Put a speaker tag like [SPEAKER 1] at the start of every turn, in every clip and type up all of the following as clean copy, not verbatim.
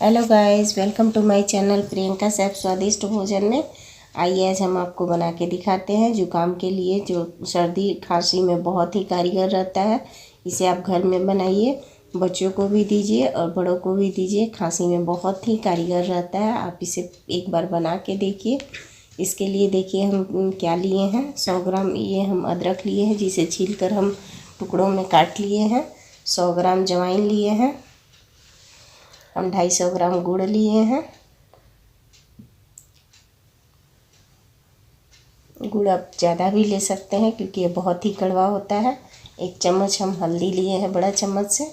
[SPEAKER 1] Hello guys, welcome to my channel Priyanka Saif स्वादिष्ट भोजन में। आइए आज हम आपको बना के दिखाते हैं जुकाम के लिए, जो सर्दी खांसी में बहुत ही कारगर रहता है। इसे आप घर में बनाइए, बच्चों को भी दीजिए और बड़ों को भी दीजिए। खांसी में बहुत ही कारगर रहता है। आप इसे एक बार बना के देखिए। इसके लिए देखिए हम क्या लिए हैं। 100 ग्राम ये हम अदरक लिए हैं, जिसे छील कर हम टुकड़ों में काट लिए हैं। 100 ग्राम अजवाइन लिए हैं। हम 250 ग्राम गुड़ लिए हैं। गुड़ आप ज़्यादा भी ले सकते हैं क्योंकि ये बहुत ही कड़वा होता है। 1 चम्मच हम हल्दी लिए हैं बड़ा चम्मच से,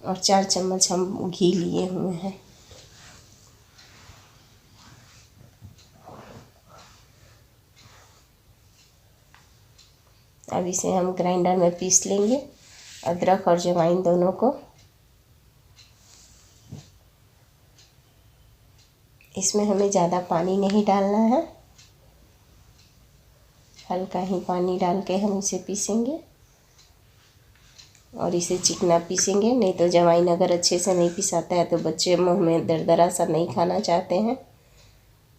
[SPEAKER 1] और 4 चम्मच हम घी लिए हुए हैं। अब इसे हम ग्राइंडर में पीस लेंगे, अदरक और अजवाइन दोनों को। इसमें हमें ज़्यादा पानी नहीं डालना है, हल्का ही पानी डाल के हम इसे पीसेंगे और इसे चिकना पीसेंगे। नहीं तो अजवाइन अगर अच्छे से नहीं पिसाता है तो बच्चे मुंह में दरदरा सा नहीं खाना चाहते हैं।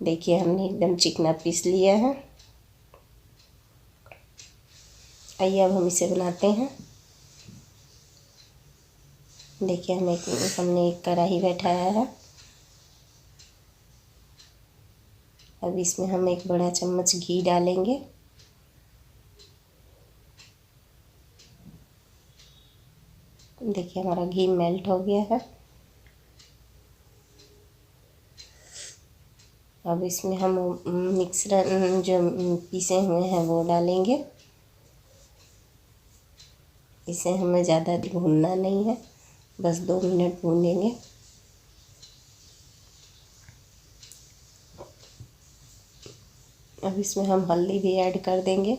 [SPEAKER 1] देखिए हमने एकदम चिकना पीस लिया है। आइए अब हम इसे बनाते हैं। देखिए हमने एक कढ़ाई बैठाया है। अब इसमें हम एक बड़ा चम्मच घी डालेंगे। देखिए हमारा घी मेल्ट हो गया है। अब इसमें हम मिक्सर जो पीसे हुए हैं वो डालेंगे। इसे हमें ज़्यादा भूनना नहीं है, बस 2 मिनट भूनेंगे। अब इसमें हम हल्दी भी ऐड कर देंगे।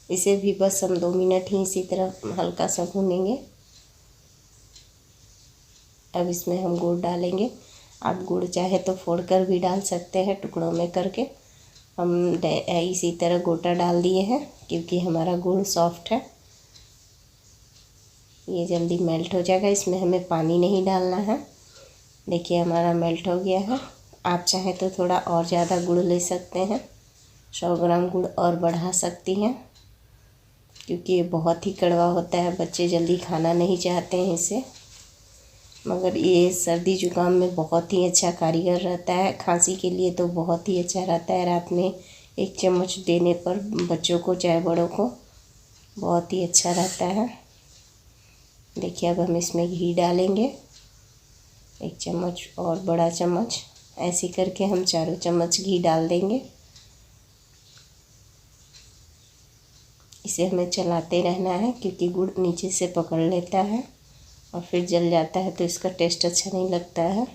[SPEAKER 1] इसे भी बस हम 2 मिनट ही इसी तरह हल्का सा भूनेंगे। अब इसमें हम गुड़ डालेंगे। आप गुड़ चाहे तो फोड़कर भी डाल सकते हैं, टुकड़ों में करके। हम इसी तरह गोटा डाल दिए हैं क्योंकि हमारा गुड़ सॉफ्ट है, ये जल्दी मेल्ट हो जाएगा। इसमें हमें पानी नहीं डालना है। देखिए हमारा मेल्ट हो गया है। आप चाहे तो थोड़ा और ज़्यादा गुड़ ले सकते हैं, 100 ग्राम गुड़ और बढ़ा सकती हैं क्योंकि ये बहुत ही कड़वा होता है। बच्चे जल्दी खाना नहीं चाहते हैं इसे, मगर ये सर्दी जुकाम में बहुत ही अच्छा कारीगर रहता है। खांसी के लिए तो बहुत ही अच्छा रहता है। रात में 1 चम्मच देने पर बच्चों को चाहे बड़ों को बहुत ही अच्छा रहता है। देखिए अब हम इसमें घी डालेंगे, 1 चम्मच और बड़ा चम्मच, ऐसे करके हम 4 चम्मच घी डाल देंगे। इसे हमें चलाते रहना है क्योंकि गुड़ नीचे से पकड़ लेता है और फिर जल जाता है तो इसका टेस्ट अच्छा नहीं लगता है।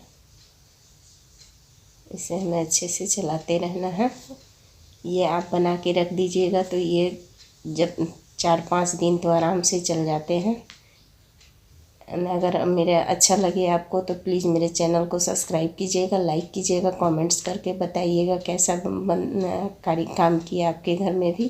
[SPEAKER 1] इसे हमें अच्छे से चलाते रहना है। ये आप बना के रख दीजिएगा तो ये जब 4-5 दिन तो आराम से चल जाते हैं। अगर मेरा अच्छा लगे आपको तो प्लीज़ मेरे चैनल को सब्सक्राइब कीजिएगा, लाइक कीजिएगा, कमेंट्स करके बताइएगा कैसा काम किया आपके घर में भी।